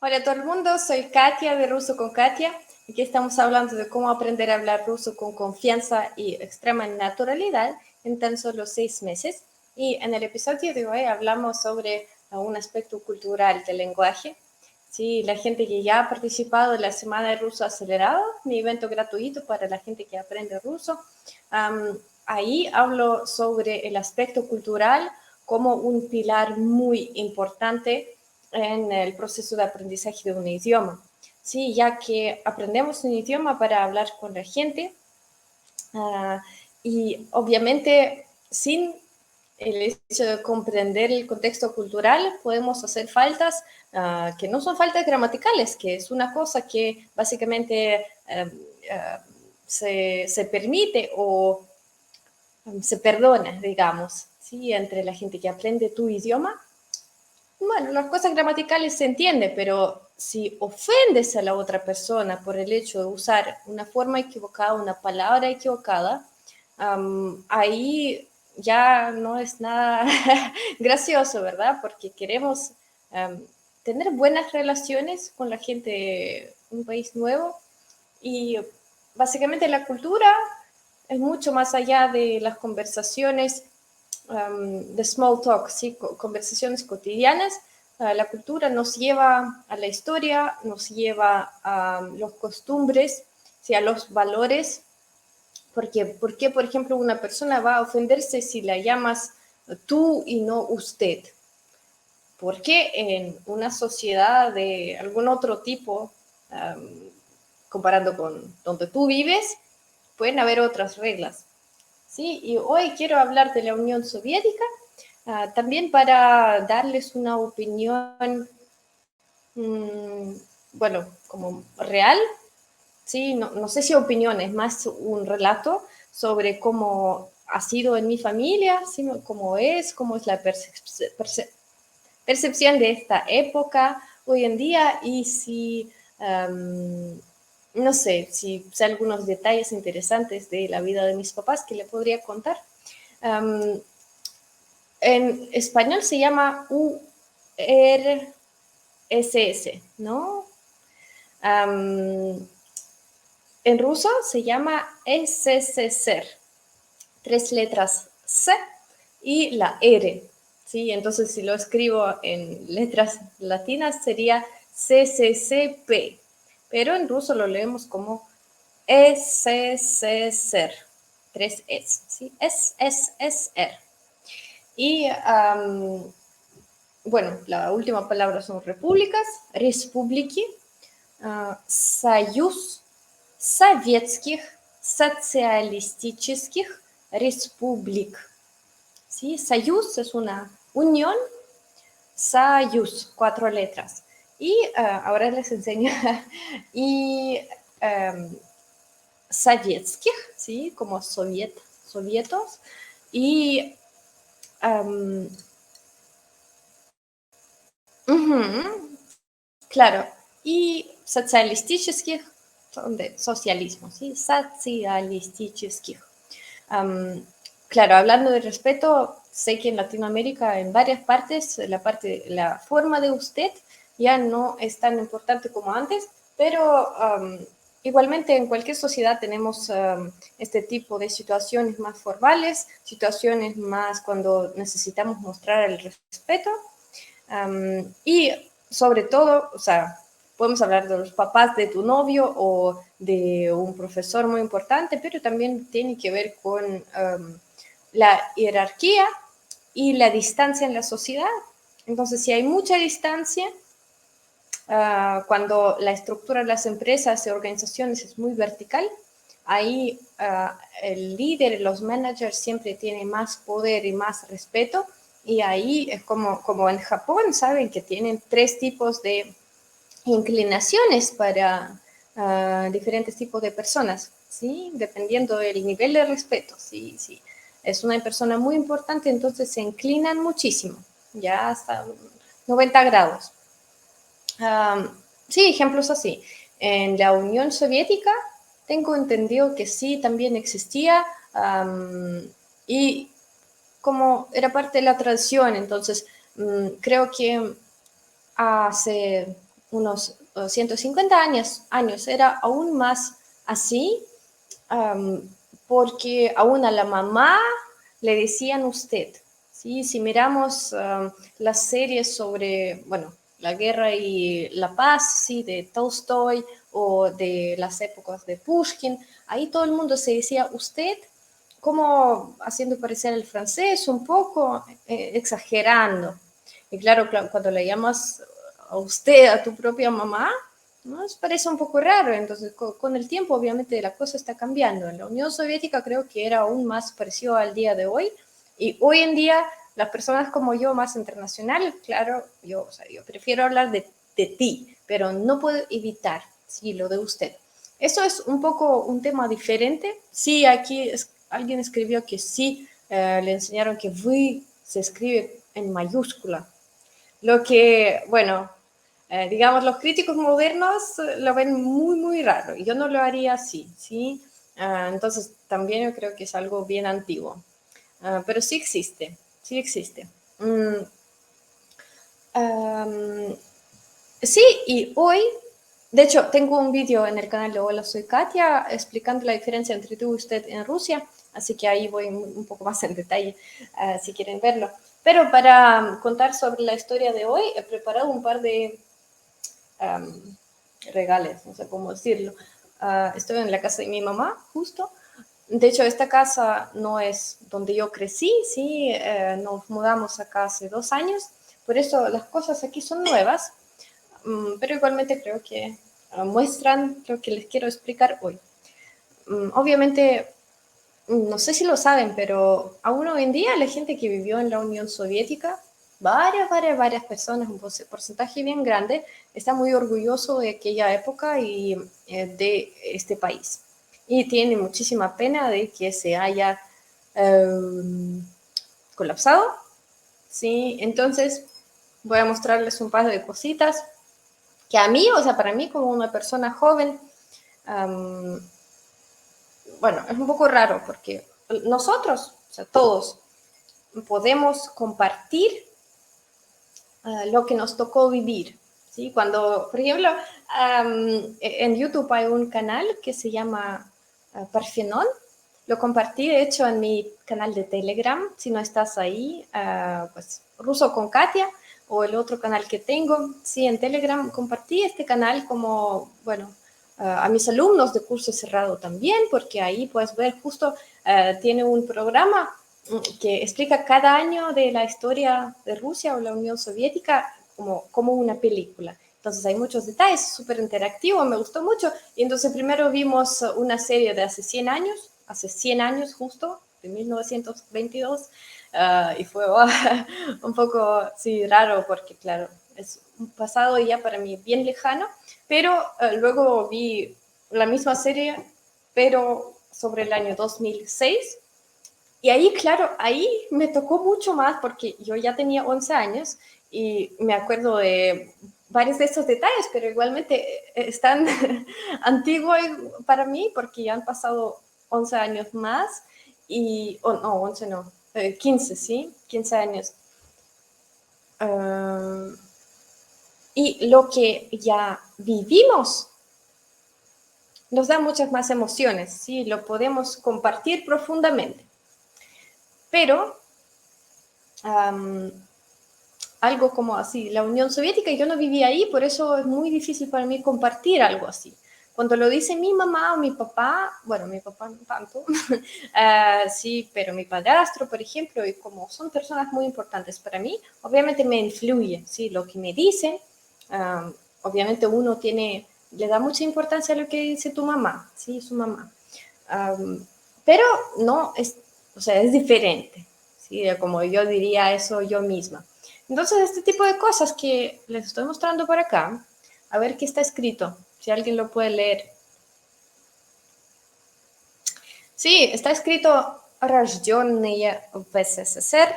Hola a todo el mundo, soy Katia de Ruso con Katia. Aquí estamos hablando de cómo aprender a hablar ruso con confianza y extrema naturalidad en tan solo 6 meses. Y en el episodio de hoy hablamos sobre un aspecto cultural del lenguaje. Sí, la gente que ya ha participado en la Semana de Ruso Acelerado, mi evento gratuito para la gente que aprende ruso, ahí hablo sobre el aspecto cultural como un pilar muy importante en el proceso de aprendizaje de un idioma. Sí, ya que aprendemos un idioma para hablar con la gente y obviamente sin el hecho de comprender el contexto cultural podemos hacer faltas que no son faltas gramaticales, que es una cosa que básicamente se permite o se perdona, digamos, ¿sí? Entre la gente que aprende tu idioma. Bueno, las cosas gramaticales se entienden, pero si ofendes a la otra persona por el hecho de usar una forma equivocada, una palabra equivocada, ahí ya no es nada gracioso, ¿verdad? Porque queremos tener buenas relaciones con la gente de un país nuevo y básicamente la cultura es mucho más allá de las conversaciones de small talk, ¿sí? Conversaciones cotidianas. La cultura nos lleva a la historia, nos lleva a los costumbres, ¿sí? A los valores. Porque, ¿por qué, por ejemplo, una persona va a ofenderse si la llamas tú y no usted? Porque en una sociedad de algún otro tipo, comparando con donde tú vives, pueden haber otras reglas. ¿Sí? Y hoy quiero hablar de la Unión Soviética, también para darles una opinión, mmm, bueno, como real, ¿sí? No sé si opinión, es más un relato sobre cómo ha sido en mi familia, ¿sí? Cómo es la percepción de esta época hoy en día y si, no sé, si algunos detalles interesantes de la vida de mis papás que le podría contar. Um, en español se llama URSS, ¿no? En ruso se llama SSSR, 3 letras C y la R, ¿sí? Entonces, si lo escribo en letras latinas sería CCCP, pero en ruso lo leemos como SSSR, 3S, ¿sí? SSSR. Y bueno, la última palabra son repúblicas, республики, Союз Советских Социалистических Республик. ¿Sí? Союз es una unión, Союз, 4 letras. Y ahora les enseño. Y Советских, ¿sí? Como sovietos. Y claro, y социалистических, de socialismo, ¿sí? Socialистических. Claro, hablando de respeto, sé que en Latinoamérica, en varias partes, la forma de usted ya no es tan importante como antes, pero igualmente en cualquier sociedad tenemos este tipo de situaciones más formales, situaciones más cuando necesitamos mostrar el respeto. Y sobre todo, o sea, podemos hablar de los papás de tu novio o de un profesor muy importante, pero también tiene que ver con la jerarquía y la distancia en la sociedad. Entonces, si hay mucha distancia, cuando la estructura de las empresas y organizaciones es muy vertical, ahí el líder, los managers siempre tienen más poder y más respeto, y ahí es como en Japón, saben que tienen 3 tipos de inclinaciones para diferentes tipos de personas, ¿sí? Dependiendo del nivel de respeto, ¿sí? Sí. Es una persona muy importante, entonces se inclinan muchísimo, ya hasta 90 grados. Sí, ejemplos así. En la Unión Soviética tengo entendido que sí, también existía y como era parte de la tradición, entonces creo que hace unos 150 años era aún más así, porque aún a la mamá le decían usted. ¿Sí? Si miramos las series sobre, bueno, la guerra y la paz, ¿sí? De Tolstoy o de las épocas de Pushkin, ahí todo el mundo se decía usted, como haciendo parecer el francés un poco, exagerando. Y claro, cuando le llamas a usted, a tu propia mamá, nos parece un poco raro. Entonces, con el tiempo, obviamente, la cosa está cambiando. En la Unión Soviética creo que era aún más parecido al día de hoy. Y hoy en día, las personas como yo, más internacionales, claro, yo prefiero hablar de ti, pero no puedo evitar, sí, lo de usted. Eso es un poco un tema diferente. Sí, aquí alguien escribió que sí, le enseñaron que V se escribe en mayúscula. Lo que, bueno, digamos, los críticos modernos lo ven muy, muy raro. Yo no lo haría así, ¿sí? Entonces, también yo creo que es algo bien antiguo. Pero sí existe, sí existe. Sí, y hoy, de hecho, tengo un vídeo en el canal de Hola, soy Katia, explicando la diferencia entre tú y usted en Rusia, así que ahí voy un poco más en detalle, si quieren verlo. Pero para contar sobre la historia de hoy, he preparado un par de regales, no sé cómo decirlo. Estoy en la casa de mi mamá, justo. De hecho, esta casa no es donde yo crecí, sí, nos mudamos acá hace 2 años, por eso las cosas aquí son nuevas, pero igualmente creo que muestran lo que les quiero explicar hoy. Obviamente, no sé si lo saben, pero aún hoy en día la gente que vivió en la Unión Soviética, varias personas, un porcentaje bien grande, está muy orgulloso de aquella época y de este país. Y tiene muchísima pena de que se haya colapsado, ¿sí? Entonces, voy a mostrarles un par de cositas que a mí, o sea, para mí como una persona joven, bueno, es un poco raro porque nosotros, o sea, todos, podemos compartir lo que nos tocó vivir. ¿Sí? Cuando, por ejemplo, en YouTube hay un canal que se llama Parfenon. Lo compartí, de hecho, en mi canal de Telegram. Si no estás ahí, pues Ruso con Katia o el otro canal que tengo. Sí, en Telegram compartí este canal como, bueno, a mis alumnos de curso cerrado también, porque ahí puedes ver justo, tiene un programa que explica cada año de la historia de Rusia o la Unión Soviética como una película. Entonces hay muchos detalles, súper interactivo, me gustó mucho. Y entonces primero vimos una serie de hace 100 años justo, de 1922, y fue un poco, sí, raro porque, claro, es un pasado ya para mí bien lejano, pero luego vi la misma serie, pero sobre el año 2006, y ahí, claro, ahí me tocó mucho más porque yo ya tenía 11 años y me acuerdo de varios de estos detalles, pero igualmente están antiguos para mí porque ya han pasado 11 años más y, oh, no, 11 no, 15, ¿sí? 15 años. Y lo que ya vivimos nos da muchas más emociones, ¿sí? Lo podemos compartir profundamente. Pero algo como así, la Unión Soviética, yo no vivía ahí, por eso es muy difícil para mí compartir algo así. Cuando lo dice mi mamá o mi papá, bueno, mi papá no tanto, sí, pero mi padrastro, por ejemplo, y como son personas muy importantes para mí, obviamente me influye, sí, lo que me dicen, obviamente uno le da mucha importancia a lo que dice tu mamá, sí, su mamá. Pero no, o sea, es diferente, ¿sí? Como yo diría eso yo misma. Entonces, este tipo de cosas que les estoy mostrando por acá, a ver qué está escrito, si alguien lo puede leer. Sí, está escrito рожденные в СССР,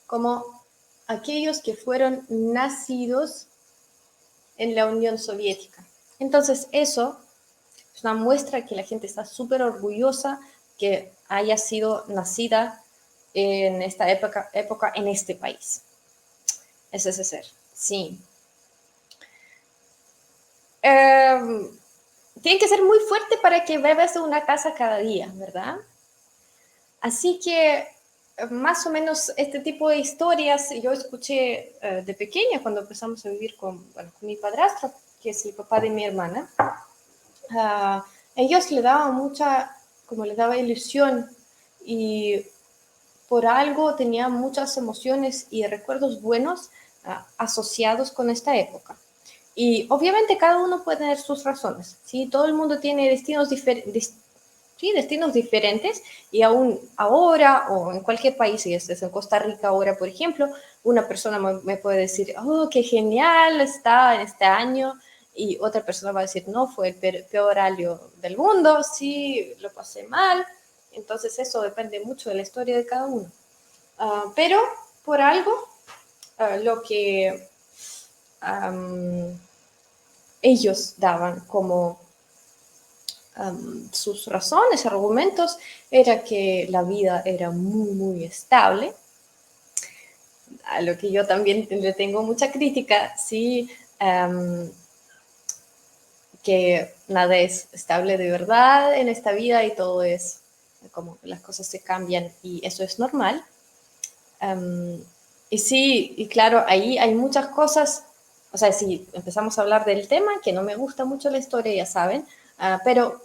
como aquellos que fueron nacidos en la Unión Soviética. Entonces, eso es una muestra que la gente está súper orgullosa que haya sido nacida en esta época en este país. SSSR, sí. tiene que ser muy fuerte para que bebas una taza cada día, ¿verdad? Así que más o menos este tipo de historias yo escuché de pequeña cuando empezamos a vivir con mi padrastro, que es el papá de mi hermana. Ellos le daban como le daba ilusión y por algo tenía muchas emociones y recuerdos buenos asociados con esta época. Y obviamente cada uno puede tener sus razones, ¿sí? Todo el mundo tiene destinos diferentes y aún ahora o en cualquier país, si estés en Costa Rica ahora, por ejemplo, una persona me puede decir, oh, qué genial está en este año, y otra persona va a decir, no, fue el peor año del mundo, sí, lo pasé mal. Entonces eso depende mucho de la historia de cada uno. Pero por algo, lo que ellos daban como sus razones, argumentos, era que la vida era muy, muy estable, a lo que yo también le tengo mucha crítica, sí, que nada es estable de verdad en esta vida y todo es como que las cosas se cambian y eso es normal. Y sí, y claro, ahí hay muchas cosas, o sea, si empezamos a hablar del tema, que no me gusta mucho la historia, ya saben, pero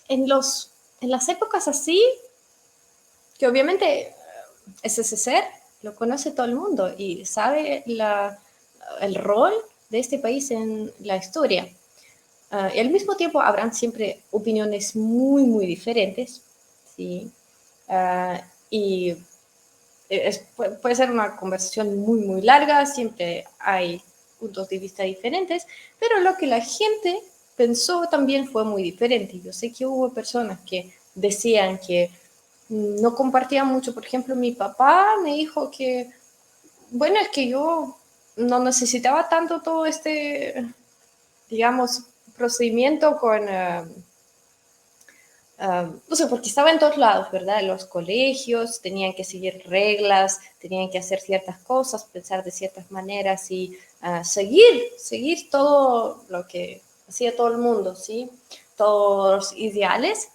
en las épocas así, que obviamente SSCR lo conoce todo el mundo y sabe el rol de este país en la historia. Y al mismo tiempo habrán siempre opiniones muy, muy diferentes, ¿sí? Y puede ser una conversación muy, muy larga, siempre hay puntos de vista diferentes, pero lo que la gente pensó también fue muy diferente. Yo sé que hubo personas que decían que no compartían mucho. Por ejemplo, mi papá me dijo que, bueno, es que yo no necesitaba tanto todo este, digamos, procedimiento no sé, porque estaba en todos lados, ¿verdad? En los colegios tenían que seguir reglas, tenían que hacer ciertas cosas, pensar de ciertas maneras y seguir todo lo que hacía todo el mundo, ¿sí? Todos los ideales.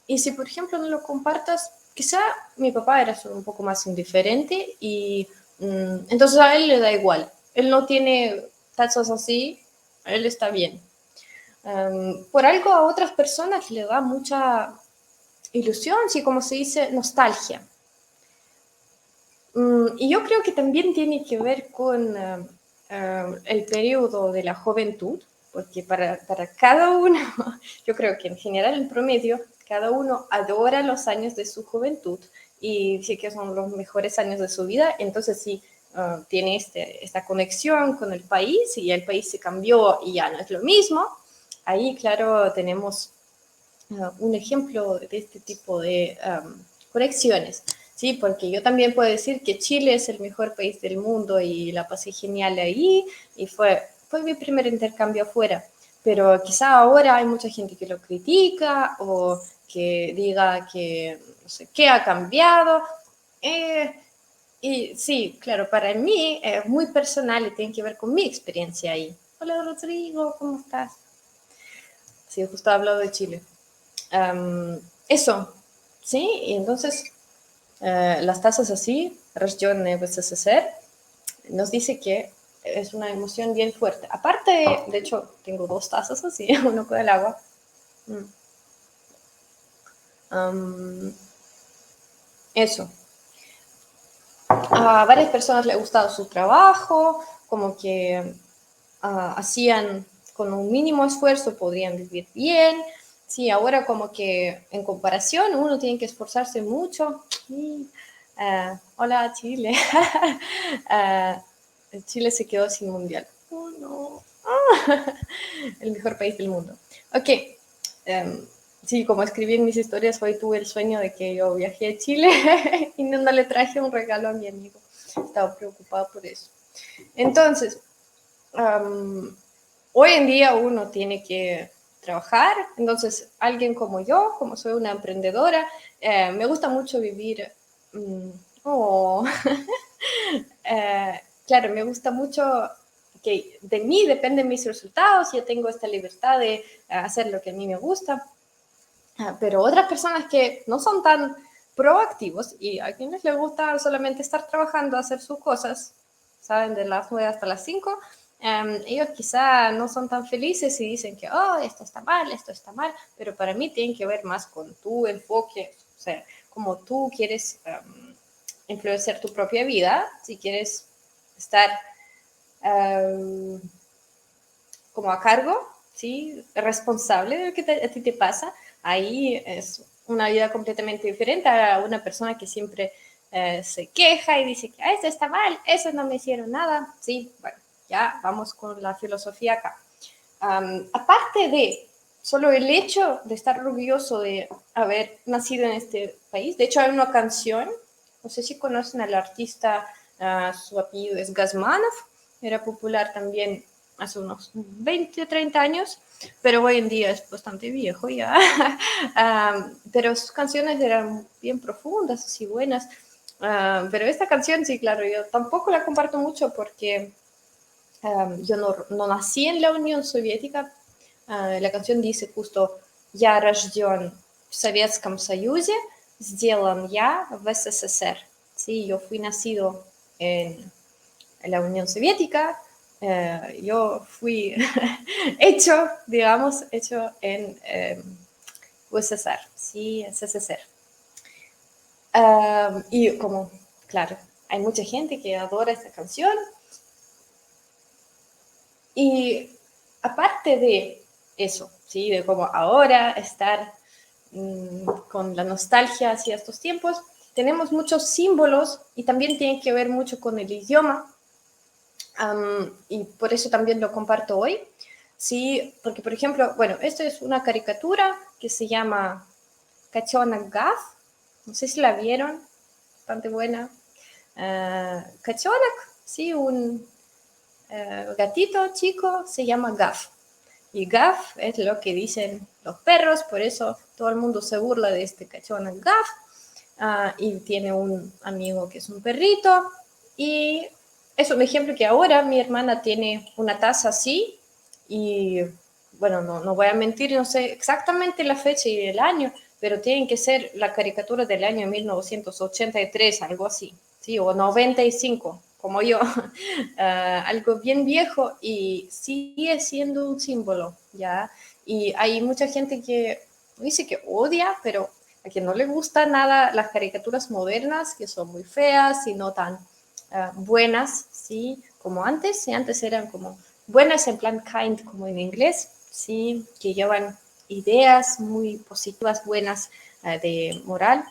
Y si, por ejemplo, no lo compartas, quizá mi papá era solo un poco más indiferente y entonces a él le da igual. Él no tiene tazas así, él está bien. Por algo a otras personas le da mucha ilusión, sí, como se dice, nostalgia. Y yo creo que también tiene que ver con el periodo de la juventud, porque para cada uno, yo creo que en general, en promedio, cada uno adora los años de su juventud y dice que son los mejores años de su vida, entonces sí, tiene esta conexión con el país y el país se cambió y ya no es lo mismo. Ahí, claro, tenemos un ejemplo de este tipo de conexiones, ¿sí? Porque yo también puedo decir que Chile es el mejor país del mundo y la pasé genial ahí y fue mi primer intercambio afuera, pero quizá ahora hay mucha gente que lo critica o que diga que no sé qué ha cambiado. Eh, y sí, claro, para mí es muy personal y tiene que ver con mi experiencia ahí. Hola Rodrigo, ¿cómo estás? Sí, justo he hablado de Chile. Eso, ¿sí? Y entonces las tasas así, región SSR, nos dice que es una emoción bien fuerte. Aparte, de hecho, tengo dos tazas así, uno con el agua. Eso. A varias personas les ha gustado su trabajo, como que hacían con un mínimo esfuerzo, podrían vivir bien. Sí, ahora como que en comparación uno tiene que esforzarse mucho. Hola Chile. Chile se quedó sin mundial. Oh, no. El mejor país del mundo. Ok. Sí, como escribí en mis historias, hoy tuve el sueño de que yo viajé a Chile y no le traje un regalo a mi amigo. Estaba preocupada por eso. Entonces, hoy en día uno tiene que trabajar, entonces alguien como yo, como soy una emprendedora, me gusta mucho vivir, oh, claro, me gusta mucho que de mí dependen mis resultados, yo tengo esta libertad de hacer lo que a mí me gusta. Pero otras personas que no son tan proactivos y a quienes les gusta solamente estar trabajando, hacer sus cosas, saben, de las 9 hasta las 5, ellos quizá no son tan felices y dicen que, oh, esto está mal, pero para mí tiene que ver más con tu enfoque, o sea, como tú quieres influenciar tu propia vida, si quieres estar como a cargo, ¿sí? Responsable de lo que a ti te pasa, ahí es una vida completamente diferente a una persona que siempre se queja y dice que esto está mal, eso no me hicieron nada. Sí, bueno, ya vamos con la filosofía acá. Aparte de solo el hecho de estar orgulloso de haber nacido en este país, de hecho hay una canción, no sé si conocen al artista, su apellido es Gazmanov, era popular también hace unos 20 o 30 años, pero hoy en día es bastante viejo ya. Pero sus canciones eran bien profundas, así buenas. Pero esta canción, sí, claro, yo tampoco la comparto mucho porque yo no nací en la Unión Soviética. La canción dice justo «Я рожден в Советском Союзе, сделан я в СССР». Sí, yo fui nacido en la Unión Soviética, yo fui hecho, digamos, hecho en USSR, sí, SSSR. Y como, claro, hay mucha gente que adora esta canción. Y aparte de eso, ¿sí? De como ahora estar con la nostalgia hacia estos tiempos, tenemos muchos símbolos y también tiene que ver mucho con el idioma. Y por eso también lo comparto hoy. Sí, porque por ejemplo, bueno, esto es una caricatura que se llama Котенок Гав. No sé si la vieron, bastante buena. Котенок, sí, un gatito chico se llama Gaf. Y Gaf es lo que dicen los perros, por eso todo el mundo se burla de este cachorro Gaf. Y tiene un amigo que es un perrito. Y es un ejemplo que ahora mi hermana tiene una taza así. Y bueno, no voy a mentir, no sé exactamente la fecha y el año, pero tienen que ser la caricatura del año 1983, algo así, ¿sí? O 95, como yo. Algo bien viejo y sigue siendo un símbolo, ¿ya? Y hay mucha gente que dice que odia, pero a quien no le gusta nada las caricaturas modernas, que son muy feas y no tan buenas, ¿sí? Como antes, y antes eran como buenas en plan kind, como en inglés, ¿sí? Que llevan ideas muy positivas, buenas de moral.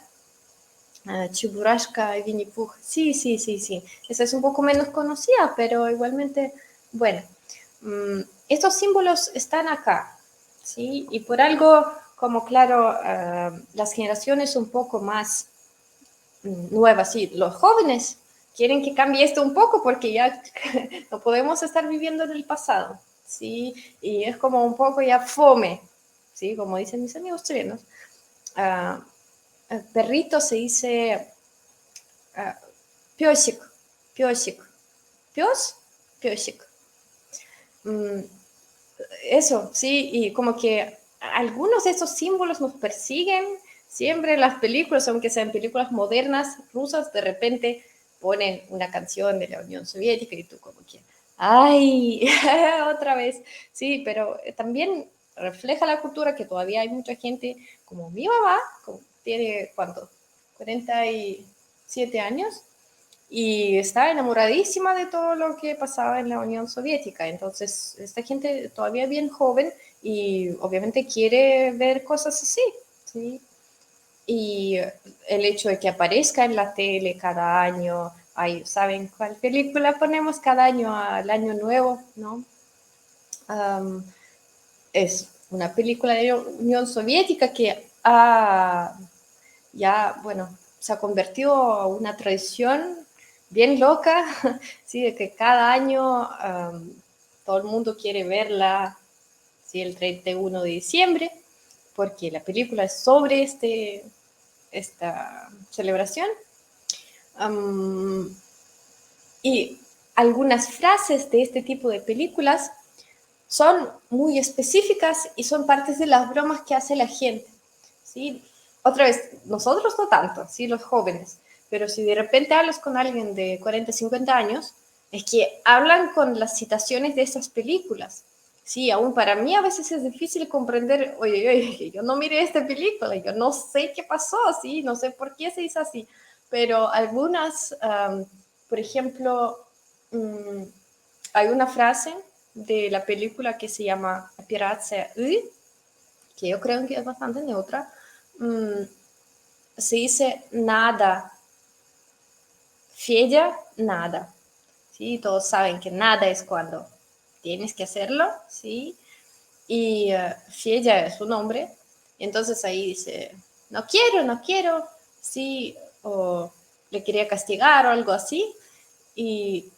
Chiburashka y Winnie Pooh. Sí, sí, sí, sí. Esa es un poco menos conocida, pero igualmente, bueno, estos símbolos están acá, ¿sí? Y por algo, como claro, las generaciones un poco más nuevas, sí, los jóvenes quieren que cambie esto un poco porque ya no podemos estar viviendo en el pasado, ¿sí? Y es como un poco ya fome, ¿sí? Como dicen mis amigos chilenos. Perrito se dice песик, песик, пес, песик. Eso, sí, y como que algunos de esos símbolos nos persiguen siempre en las películas, aunque sean películas modernas, rusas, de repente ponen una canción de la Unión Soviética y tú como que, ay, otra vez, sí, pero también refleja la cultura que todavía hay mucha gente, como mi mamá, como tiene, ¿cuánto? 47 años, y estaba enamoradísima de todo lo que pasaba en la Unión Soviética. Entonces, esta gente todavía bien joven y obviamente quiere ver cosas así, ¿sí? Y el hecho de que aparezca en la tele cada año, ay, ¿saben cuál película ponemos cada año al año nuevo, no? Um, es una película de la Unión Soviética que ya, bueno, se ha convertido en una tradición bien loca, ¿sí? De que cada año todo el mundo quiere verla, ¿sí? El 31 de diciembre, porque la película es sobre esta celebración. Y algunas frases de este tipo de películas son muy específicas y son partes de las bromas que hace la gente, ¿sí? Otra vez, nosotros no tanto, ¿sí? Los jóvenes, pero si de repente hablas con alguien de 40, 50 años, es que hablan con las citaciones de esas películas. Sí, aún para mí a veces es difícil comprender, oye, oye, yo no miré esta película, yo no sé qué pasó, sí, no sé por qué se hizo así, pero algunas, por ejemplo, um, hay una frase de la película que se llama Pirația Ü, que yo creo que es bastante neutra, se dice nada, Fedea, nada. ¿Sí? Todos saben que nada es cuando tienes que hacerlo, ¿sí? Y Fedea es un hombre, y entonces ahí dice, no quiero, no quiero, ¿sí? O le quería castigar o algo así, y,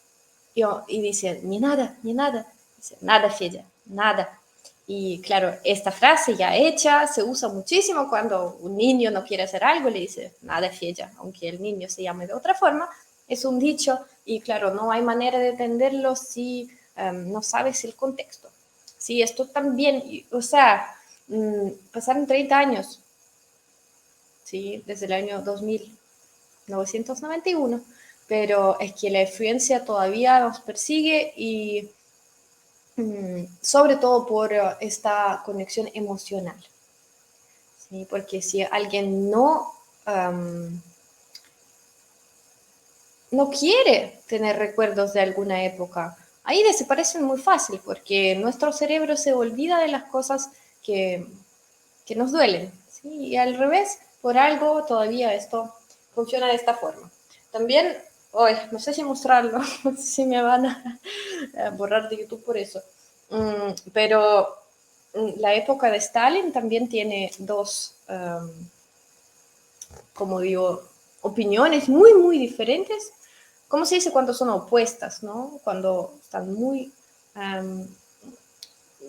y dice, ni nada, ni nada. Dice, nada, Fedea, nada. Y claro, esta frase ya hecha se usa muchísimo cuando un niño no quiere hacer algo, le dice, nada, Fedea, aunque el niño se llame de otra forma, es un dicho y claro, no hay manera de entenderlo si no sabes el contexto. Sí, esto también, o sea, pasaron 30 años, ¿sí? Desde el año 2991, pero es que la influencia todavía nos persigue y sobre todo por esta conexión emocional, ¿sí? Porque si alguien no quiere tener recuerdos de alguna época, ahí desaparecen muy fácil porque nuestro cerebro se olvida de las cosas que, que nos duelen, ¿sí? Y al revés, por algo todavía esto funciona de esta forma. También, hoy no sé si mostrarlo, no sé si me van a borrar de YouTube por eso, pero la época de Stalin también tiene dos, como digo, opiniones muy, muy diferentes. ¿Cómo se dice cuando son opuestas, no? Cuando están muy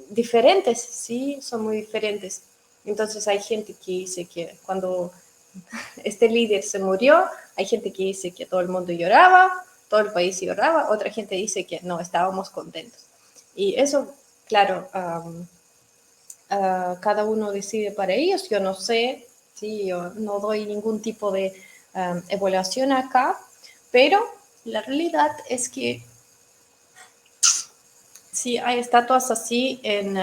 diferentes, sí, son muy diferentes. Entonces hay gente que dice que cuando este líder se murió, hay gente que dice que todo el mundo lloraba, todo el país lloraba, otra gente dice que no, estábamos contentos. Y eso, claro, cada uno decide para ellos, yo no sé, sí, yo no doy ningún tipo de evaluación acá, pero la realidad es que sí hay estatuas así en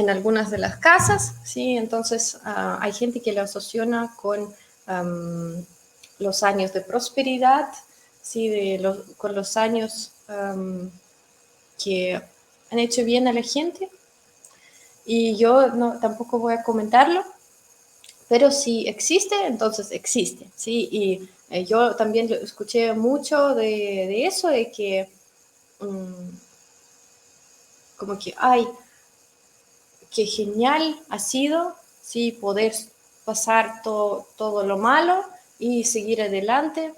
algunas de las casas, ¿sí? Entonces hay gente que lo asociona con los años de prosperidad, ¿sí? Con los años que han hecho bien a la gente. Y yo no, tampoco voy a comentarlo, pero si existe, entonces existe, ¿sí? Y yo también escuché mucho de eso, de que como que, ay, qué genial ha sido, sí, poder pasar todo lo malo y seguir adelante,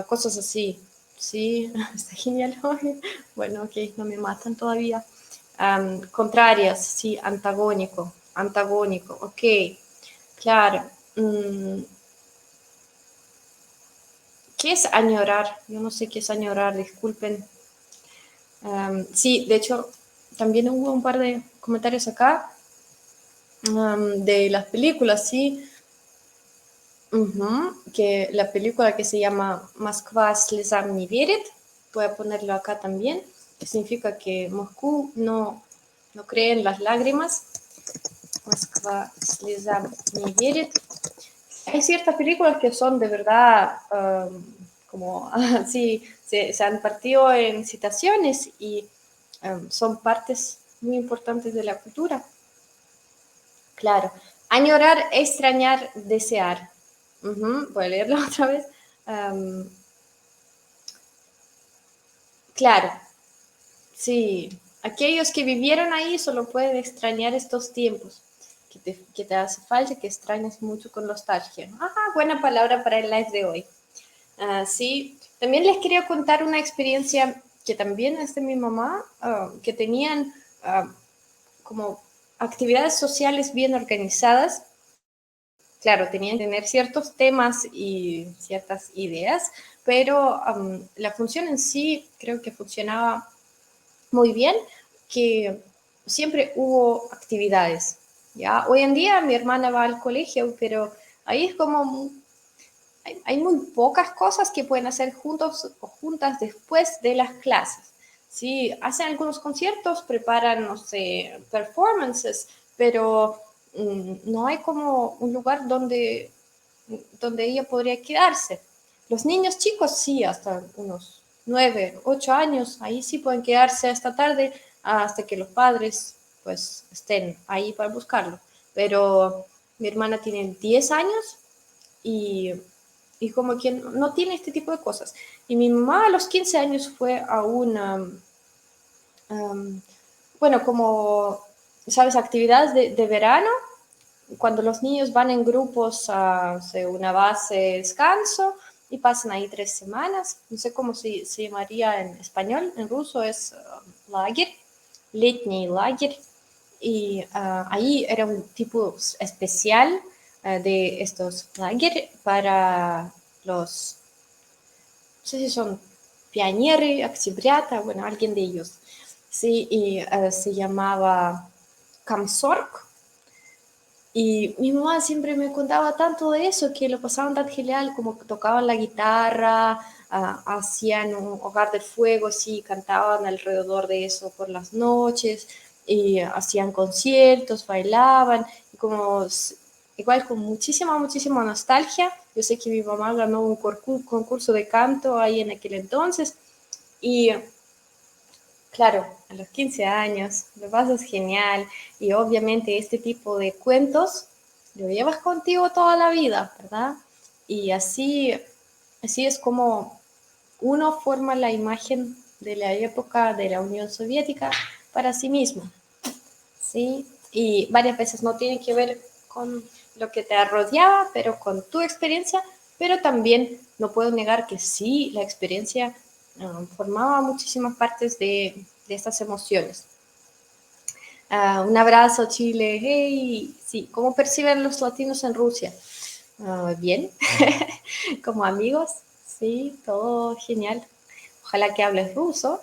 cosas así, sí, está genial. Bueno, ok, no me matan todavía. Contrarias, sí, antagónico, ok, claro. ¿Qué es añorar? Yo no sé qué es añorar, disculpen. Sí, de hecho, también hubo un par de comentarios acá de las películas, sí. Que la película que se llama Moskva слезам не верит, voy a ponerlo acá también, que significa que Moscú no cree en las lágrimas. Moskva слезам не верит. Hay ciertas películas que son de verdad como así, se han partido en citaciones y son partes muy importantes de la cultura. Claro. Añorar, extrañar, desear. Voy a leerlo otra vez. Claro, sí. Aquellos que vivieron ahí solo pueden extrañar estos tiempos que te hace falta, que extrañas mucho con nostalgia. Buena palabra para el live de hoy. Sí, también les quería contar una experiencia que también es de mi mamá, que tenían como actividades sociales bien organizadas. claro, tenían que tener ciertos temas y ciertas ideas, pero la función en sí creo que funcionaba muy bien, que siempre hubo actividades. ¿Ya? Hoy en día mi hermana va al colegio, pero ahí es como, hay muy pocas cosas que pueden hacer juntos o juntas después de las clases. Sí, hacen algunos conciertos, preparan, no sé, performances, pero no hay como un lugar donde ella podría quedarse. Los niños chicos sí, hasta unos 9, 8 años, ahí sí pueden quedarse hasta tarde, hasta que los padres pues estén ahí para buscarlo. Pero mi hermana tiene 10 años y, y como que no tiene este tipo de cosas. Y mi mamá a los 15 años fue a una, bueno, como, ¿sabes? Actividades de verano cuando los niños van en grupos a una base de descanso y pasan ahí 3 semanas, no sé cómo se llamaría en español, en ruso es лагерь, летний лагерь, y ahí era un tipo especial de estos лагерь para los, no sé si son pioneros, октябрята, bueno, alguien de ellos, sí, y se llamaba Kamsorg. Y mi mamá siempre me contaba tanto de eso, que lo pasaban tan genial, como que tocaban la guitarra, hacían un hogar de fuego, sí, cantaban alrededor de eso por las noches, y hacían conciertos, bailaban, y como igual con muchísima, muchísima nostalgia. Yo sé que mi mamá ganó un concurso de canto ahí en aquel entonces, y claro, a los 15 años, lo pasas genial y obviamente este tipo de cuentos lo llevas contigo toda la vida, ¿verdad? Y así es como uno forma la imagen de la época de la Unión Soviética para sí mismo, ¿sí? Y varias veces no tiene que ver con lo que te rodeaba, pero con tu experiencia, pero también no puedo negar que sí, la experiencia formaba muchísimas partes de estas emociones. Un abrazo, Chile. Hey, sí, ¿cómo perciben los latinos en Rusia? Bien, como amigos, sí, todo genial. Ojalá que hables ruso,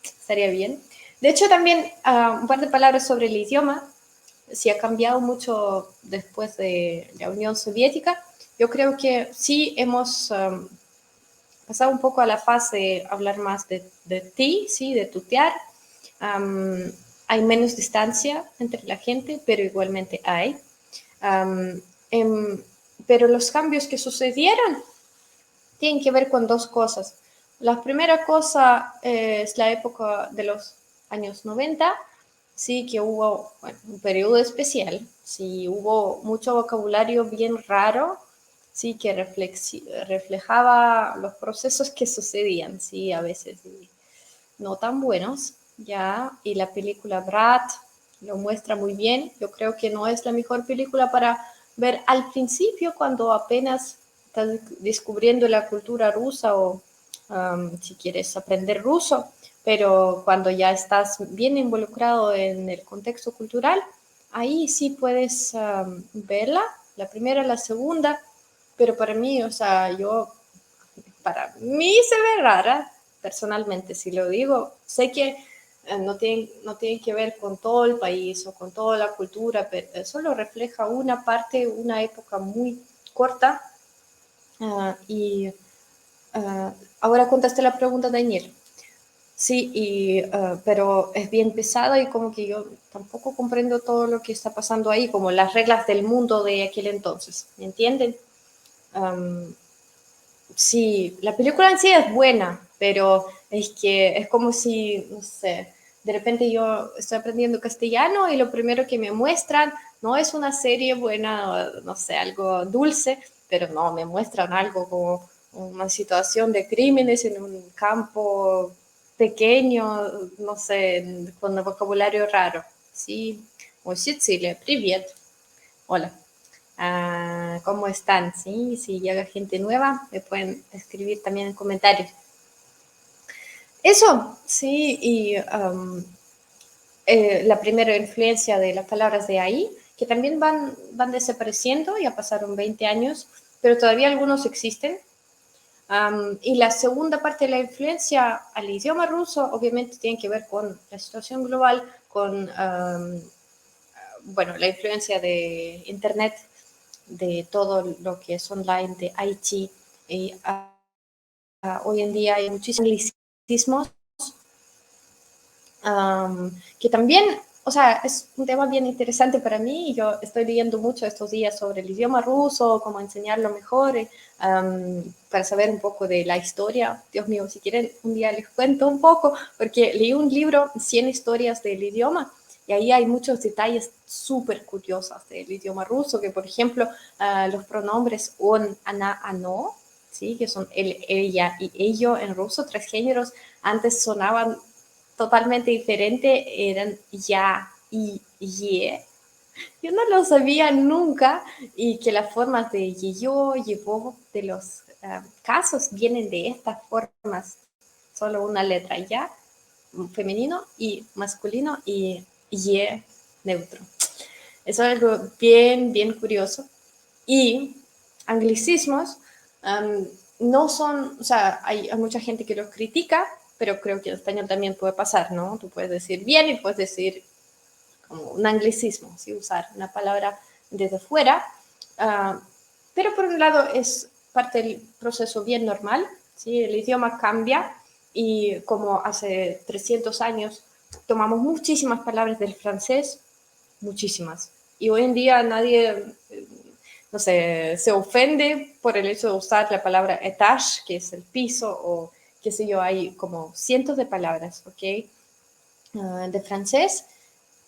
estaría bien. De hecho, también un par de palabras sobre el idioma. Si ha cambiado mucho después de la Unión Soviética. Yo creo que sí hemos pasado un poco a la fase de hablar más de ti, ¿sí? De tutear. Um, hay menos distancia entre la gente, pero igualmente hay. Um, em, pero los cambios que sucedieron tienen que ver con dos cosas. La primera cosa es la época de los años 90, sí que hubo bueno, un periodo especial, sí hubo mucho vocabulario bien raro, sí que reflejaba los procesos que sucedían, sí, a veces no tan buenos, ya, y la película Brat lo muestra muy bien. Yo creo que no es la mejor película para ver al principio cuando apenas estás descubriendo la cultura rusa o si quieres aprender ruso, pero cuando ya estás bien involucrado en el contexto cultural, ahí sí puedes verla, la primera, la segunda, pero para mí, o sea, para mí se ve rara, personalmente, si lo digo. Sé que no tiene que ver con todo el país o con toda la cultura, pero solo refleja una parte, una época muy corta. Y ahora contaste la pregunta, Daniel. Sí, pero es bien pesada y como que yo tampoco comprendo todo lo que está pasando ahí, como las reglas del mundo de aquel entonces, ¿me entienden? Um, Sí, la película en sí es buena, pero es que es como si, no sé, de repente yo estoy aprendiendo castellano y lo primero que me muestran no es una serie buena, no sé, algo dulce, pero no, me muestran algo como una situación de crímenes en un campo pequeño, no sé, con un vocabulario raro. Sí, o Chile, привет, hola. ¿Cómo están? ¿Sí? Si llega gente nueva, me pueden escribir también en comentarios. Eso, sí, y la primera influencia de las palabras de ahí que también van desapareciendo, ya pasaron 20 años, pero todavía algunos existen. Y la segunda parte de la influencia al idioma ruso obviamente tiene que ver con la situación global, con bueno, la influencia de Internet, de todo lo que es online, de IT. Y, hoy en día hay muchísimos anglicismos que también, o sea, es un tema bien interesante para mí y yo estoy leyendo mucho estos días sobre el idioma ruso, cómo enseñarlo mejor, para saber un poco de la historia. Dios mío, si quieren un día les cuento un poco, porque leí un libro, 100 historias del idioma, y ahí hay muchos detalles súper curiosos del idioma ruso, que por ejemplo, los pronombres on, ana, ano, ¿sí? Que son el, ella y ello en ruso, tres géneros, antes sonaban totalmente diferente, eran ya y ye. Yo no lo sabía nunca y que las formas de yo, llevó, de los casos vienen de estas formas, solo una letra ya, femenino y masculino y ye neutro. Eso es algo bien, bien curioso. Y anglicismos no son, o sea, hay mucha gente que los critica, pero creo que en español también puede pasar, ¿no? Tú puedes decir bien y puedes decir como un anglicismo, ¿sí? Usar una palabra desde fuera. Uh, pero por un lado es parte del proceso bien normal, ¿sí? El idioma cambia y como hace 300 años tomamos muchísimas palabras del francés, muchísimas. Y hoy en día nadie, no sé, se ofende por el hecho de usar la palabra étage, que es el piso, o qué sé yo, hay como cientos de palabras, ¿ok? De francés.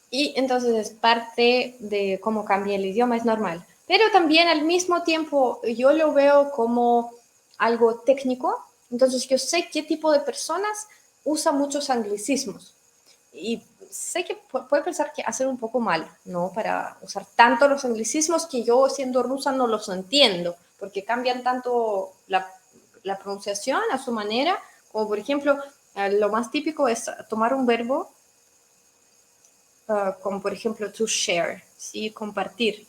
Y entonces es parte de cómo cambia el idioma, es normal. Pero también al mismo tiempo yo lo veo como algo técnico. Entonces yo sé qué tipo de personas usa muchos anglicismos. Y sé que puede pensar que hacer un poco mal, ¿no? Para usar tanto los anglicismos que yo siendo rusa no los entiendo, porque cambian tanto la pronunciación a su manera, como por ejemplo, lo más típico es tomar un verbo, como por ejemplo to share, ¿sí? Compartir.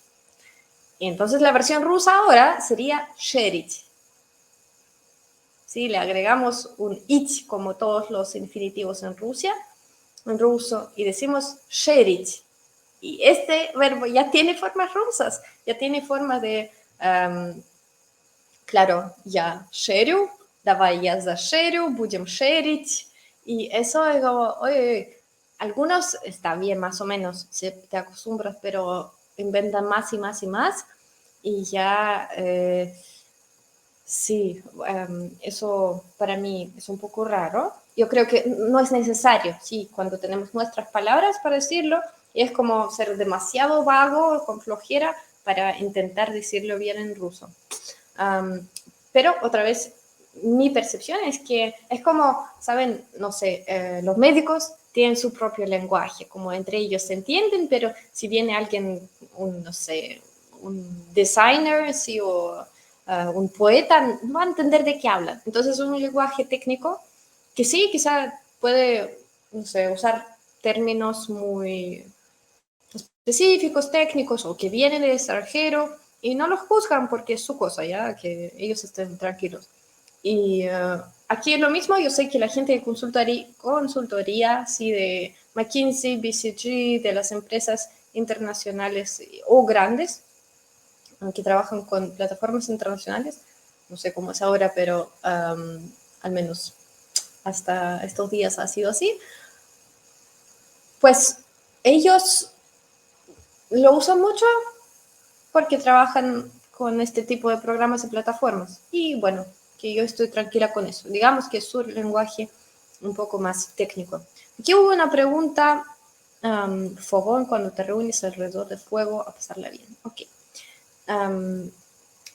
Y entonces la versión rusa ahora sería share it. ¿Sí? Le agregamos un it como todos los infinitivos en Rusia, en ruso, y decimos share it. Y este verbo ya tiene formas rusas, ya tiene forma de, claro, ya шерю, давай я зашерю, будем шерить. Y eso es como, oye, algunos está bien más o menos, te acostumbras, pero inventan más y más y más. Y ya, sí, eso para mí es un poco raro. Yo creo que no es necesario, sí, cuando tenemos nuestras palabras para decirlo, es como ser demasiado vago, con flojera, para intentar decirlo bien en ruso. Pero otra vez, mi percepción es que es como, saben, no sé, los médicos tienen su propio lenguaje, como entre ellos se entienden, pero si viene alguien, no sé, un designer, sí, o un poeta, no va a entender de qué hablan. Entonces es un lenguaje técnico que sí, quizá puede, no sé, usar términos muy específicos, técnicos, o que vienen del extranjero y no los juzgan porque es su cosa, ya, que ellos estén tranquilos. Y aquí es lo mismo, yo sé que la gente de consultoría, sí, de McKinsey, BCG, de las empresas internacionales o grandes, que trabajan con plataformas internacionales, no sé cómo es ahora, pero al menos hasta estos días ha sido así, pues ellos lo usan mucho porque trabajan con este tipo de programas y plataformas. Y bueno, que yo estoy tranquila con eso. Digamos que es su lenguaje un poco más técnico. Aquí hubo una pregunta, fogón, cuando te reúnes alrededor del fuego a pasarla bien. Ok.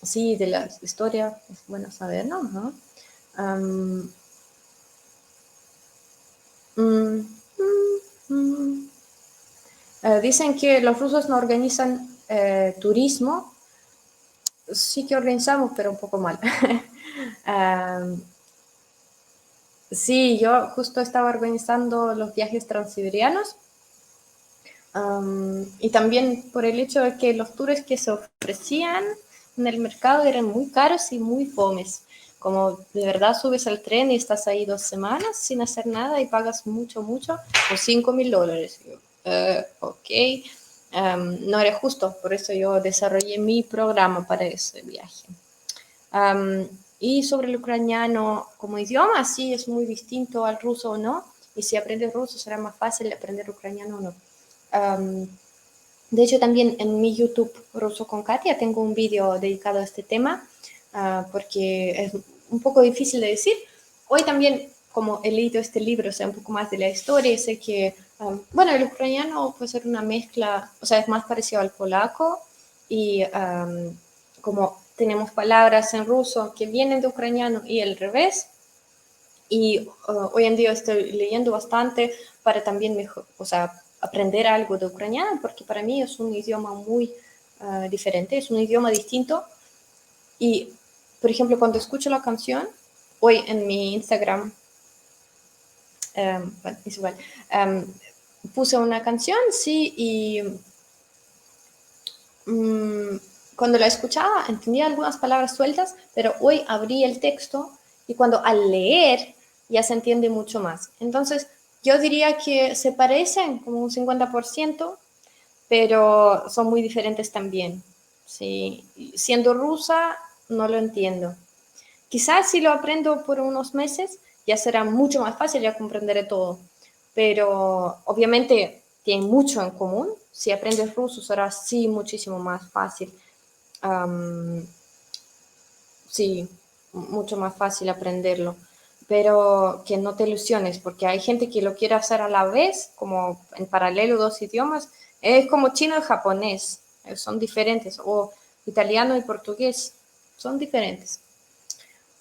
Sí, de la historia es bueno saber, ¿no? Uh-huh. Dicen que los rusos no organizan turismo. Sí que organizamos, pero un poco mal. Sí, yo justo estaba organizando los viajes transiberianos Y también por el hecho de que los tours que se ofrecían en el mercado eran muy caros y muy fomes. Como de verdad subes al tren y estás ahí 2 semanas sin hacer nada y pagas mucho, mucho, por $5.000. Ok, no era justo, por eso yo desarrollé mi programa para ese viaje. Y sobre el ucraniano como idioma, sí es muy distinto al ruso o no, y si aprendes ruso será más fácil aprender ucraniano o no. De hecho, también en mi YouTube Ruso con Katia tengo un vídeo dedicado a este tema, porque es un poco difícil de decir. Hoy también, como he leído este libro, sé un poco más de la historia, sé que, bueno, el ucraniano puede ser una mezcla, o sea, es más parecido al polaco, y como tenemos palabras en ruso que vienen de ucraniano y al revés, y hoy en día estoy leyendo bastante para también mejor, o sea, aprender algo de ucraniano, porque para mí es un idioma muy diferente, es un idioma distinto. Y, por ejemplo, cuando escucho la canción, hoy en mi Instagram, bueno, es igual, puse una canción, sí, y cuando la escuchaba entendía algunas palabras sueltas, pero hoy abrí el texto y cuando al leer ya se entiende mucho más. Entonces, yo diría que se parecen como un 50%, pero son muy diferentes también. Sí. Siendo rusa, no lo entiendo. Quizás si lo aprendo por unos meses, ya será mucho más fácil, ya comprenderé todo. Pero obviamente tienen mucho en común. Si aprendes ruso será sí muchísimo más fácil. Sí, mucho más fácil aprenderlo. Pero que no te ilusiones, porque hay gente que lo quiere hacer a la vez, como en paralelo dos idiomas. Es como chino y japonés, son diferentes. O italiano y portugués, son diferentes.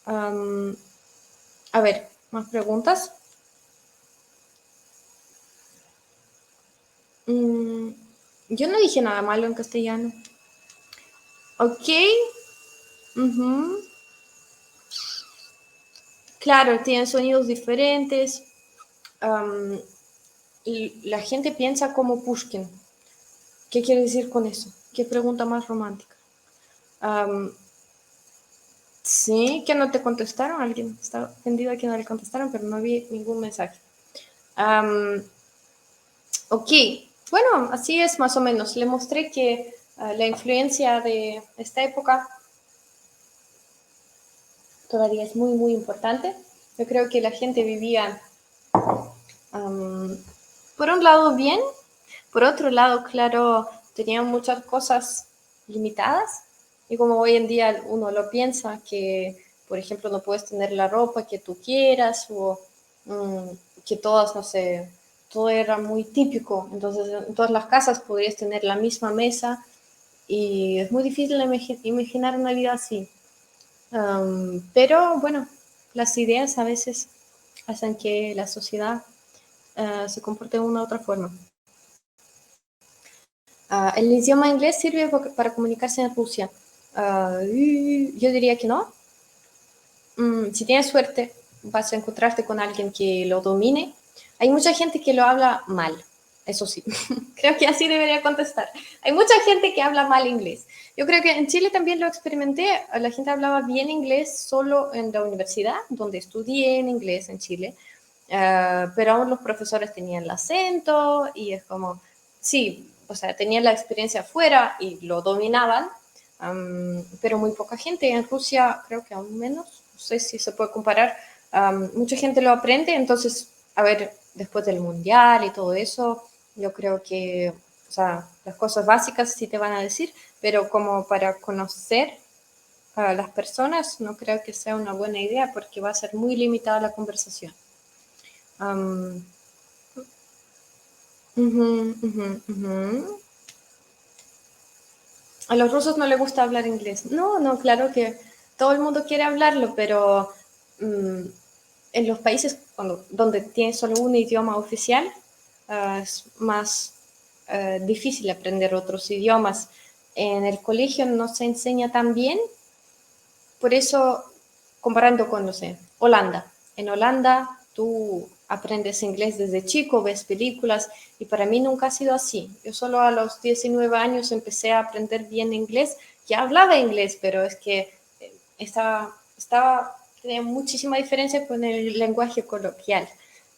A ver, más preguntas. Mm, yo no dije nada malo en castellano. Ok. Ujú. Claro, tienen sonidos diferentes. Um, y la gente piensa como Pushkin. ¿Qué quiere decir con eso? ¿Qué pregunta más romántica? Um, sí, que no te contestaron. Alguien está ofendido a que no le contestaron, pero no vi ningún mensaje. Um, ok, bueno, así es más o menos. Le mostré que la influencia de esta época todavía es muy, muy importante. Yo creo que la gente vivía, por un lado, bien, por otro lado, claro, tenían muchas cosas limitadas, y como hoy en día uno lo piensa, que, por ejemplo, no puedes tener la ropa que tú quieras, o que todas, no sé, todo era muy típico, entonces en todas las casas podrías tener la misma mesa, y es muy difícil imaginar una vida así. Pero bueno, las ideas a veces hacen que la sociedad se comporte de una u otra forma. ¿El idioma inglés sirve para comunicarse en Rusia? Yo diría que no. Si tienes suerte, vas a encontrarte con alguien que lo domine. Hay mucha gente que lo habla mal, eso sí. Creo que así debería contestar. Hay mucha gente que habla mal inglés. Yo creo que en Chile también lo experimenté. La gente hablaba bien inglés solo en la universidad, donde estudié en inglés en Chile. Pero aún los profesores tenían el acento y es como, sí, o sea, tenían la experiencia afuera y lo dominaban, pero muy poca gente. En Rusia creo que aún menos, no sé si se puede comparar. Mucha gente lo aprende, entonces, a ver, después del mundial y todo eso, yo creo que, o sea, las cosas básicas sí te van a decir, pero como para conocer a las personas, no creo que sea una buena idea porque va a ser muy limitada la conversación. Um, uh-huh, uh-huh, uh-huh. A los rusos no les gusta hablar inglés. No, no, claro que todo el mundo quiere hablarlo, pero en los países donde tienes solo un idioma oficial, es más difícil aprender otros idiomas. En el colegio no se enseña tan bien, por eso, comparando con, no sé, Holanda. En Holanda tú aprendes inglés desde chico, ves películas, y para mí nunca ha sido así. Yo solo a los 19 años empecé a aprender bien inglés. Ya hablaba inglés, pero es que tenía muchísima diferencia con el lenguaje coloquial.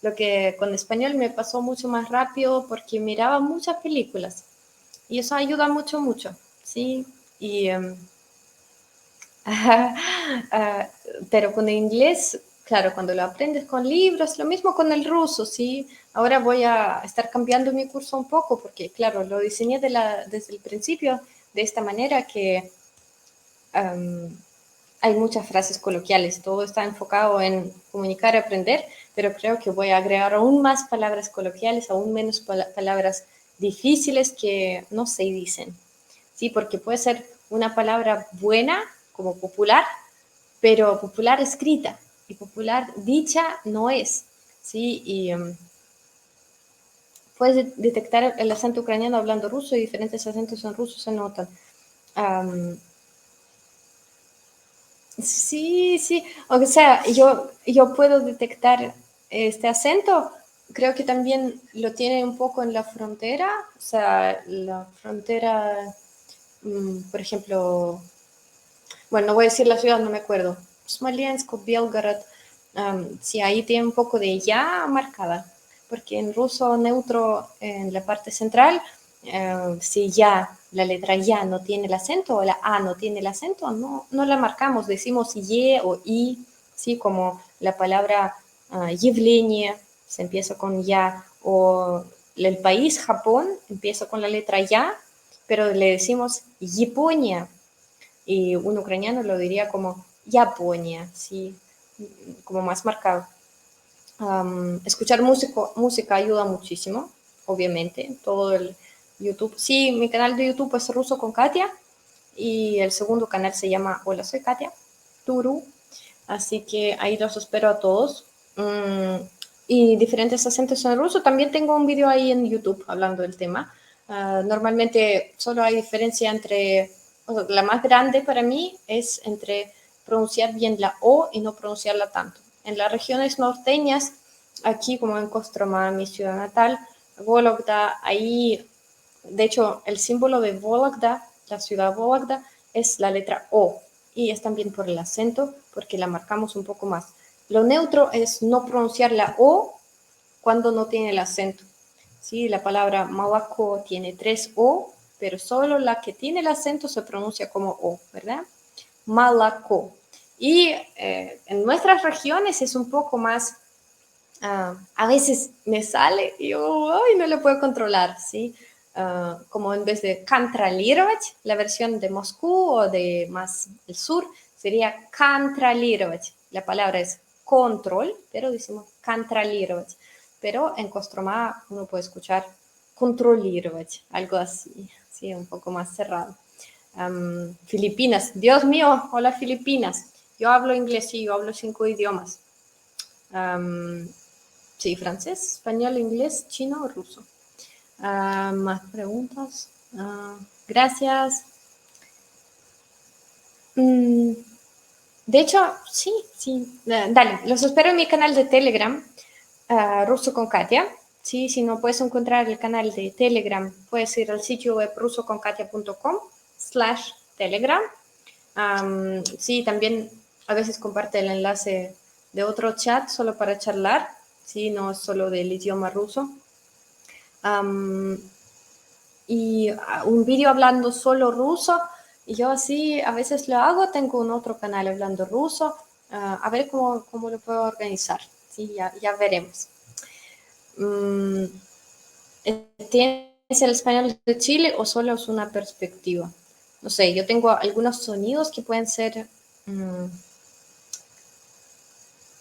Lo que con español me pasó mucho más rápido porque miraba muchas películas y eso ayuda mucho, mucho, ¿sí? Y, pero con el inglés, claro, cuando lo aprendes con libros, lo mismo con el ruso, ¿sí? Ahora voy a estar cambiando mi curso un poco porque, claro, lo diseñé desde el principio de esta manera que hay muchas frases coloquiales, todo está enfocado en comunicar y aprender, pero creo que voy a agregar aún más palabras coloquiales, aún menos palabras difíciles que no se dicen, ¿sí? Porque puede ser una palabra buena, como popular, pero popular escrita y popular dicha no es, ¿sí? Y puedes detectar el acento ucraniano hablando ruso y diferentes acentos en ruso se notan. Sí, sí, o sea, yo puedo detectar este acento, creo que también lo tiene un poco en la frontera, o sea, la frontera, por ejemplo, bueno, no voy a decir la ciudad, no me acuerdo, Smolensk o Belgorod, sí, ahí tiene un poco de ya marcada, porque en ruso neutro, en la parte central, si ya la letra ya no tiene el acento o la a no tiene el acento, no la marcamos, decimos ye o i, ¿sí? Como la palabra явление se empieza con ya, o el país Japón empieza con la letra ya, pero le decimos Япония, y un ucraniano lo diría como Japonia, ¿sí? Como más marcado. Escuchar música ayuda muchísimo, obviamente, todo el YouTube. Sí, mi canal de YouTube es Ruso con Katia y el segundo canal se llama Hola, soy Katia, Turu, así que ahí los espero a todos. Y diferentes acentos en ruso, también tengo un video ahí en YouTube hablando del tema. Normalmente solo hay diferencia entre, o sea, la más grande para mí es entre pronunciar bien la O y no pronunciarla tanto. En las regiones norteñas, aquí como en Kostroma, mi ciudad natal, Vologda, ahí, de hecho, el símbolo de Vologda, la ciudad Vologda, es la letra O y es también por el acento, porque la marcamos un poco más. Lo neutro es no pronunciar la O cuando no tiene el acento. ¿Sí? La palabra Malaco tiene 3 O, pero solo la que tiene el acento se pronuncia como O, ¿verdad? Malaco. Y en nuestras regiones es un poco más, a veces me sale y yo no lo puedo controlar, ¿sí? Como en vez de контролировать, la versión de Moscú o de más el sur, sería контролировать. La palabra es control, pero decimos контролировать. Pero en Kostroma uno puede escuchar controlировать, algo así, ¿sí? Un poco más cerrado. Filipinas, Dios mío, hola Filipinas. Yo hablo inglés y yo hablo 5 idiomas. Sí, francés, español, inglés, chino o ruso. Más preguntas. Gracias. De hecho, sí, sí. Dale, los espero en mi canal de Telegram, Ruso con Katia. Sí, si no puedes encontrar el canal de Telegram, puedes ir al sitio web rusoconkatia.com/Telegram. Sí, también a veces comparte el enlace de otro chat solo para charlar, sí, no es solo del idioma ruso. Y un vídeo hablando solo ruso, y yo así a veces lo hago, tengo un otro canal hablando ruso, a ver cómo lo puedo organizar, sí, ya veremos. ¿Tienes el español de Chile o solo es una perspectiva? No sé, yo tengo algunos sonidos que pueden ser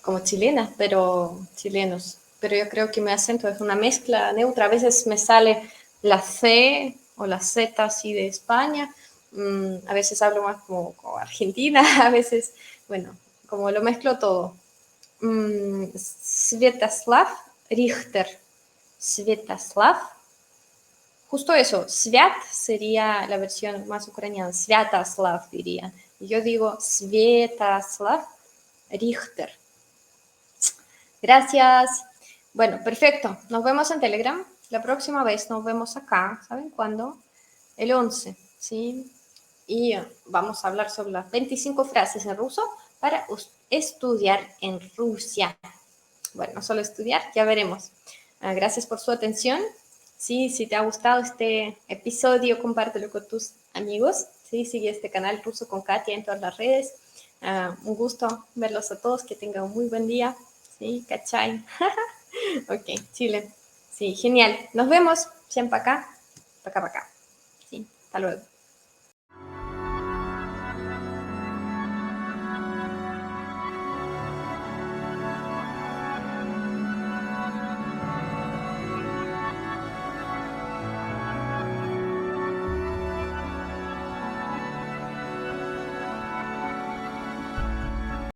como chilenas, pero chilenos. Pero yo creo que mi acento es una mezcla neutra. A veces me sale la C o la Z así de España. A veces hablo más como argentina, a veces, bueno, como lo mezclo todo. Svetoslav Richter. Svetoslav. Justo eso, Sviat sería la versión más ucraniana, Sviatoslav diría. Y yo digo Svetoslav Richter. Gracias. Bueno, perfecto. Nos vemos en Telegram. La próxima vez nos vemos acá. ¿Saben cuándo? El 11, ¿sí? Y vamos a hablar sobre las 25 frases en ruso para estudiar en Rusia. Bueno, no solo estudiar, ya veremos. Gracias por su atención. Sí, si te ha gustado este episodio, compártelo con tus amigos. Sí, sigue este canal Ruso con Katia en todas las redes. Un gusto verlos a todos. Que tengan un muy buen día. Sí, cachai. Ok, Chile. Sí, genial. Nos vemos. Siempre acá. Para acá, para acá. Sí, hasta luego.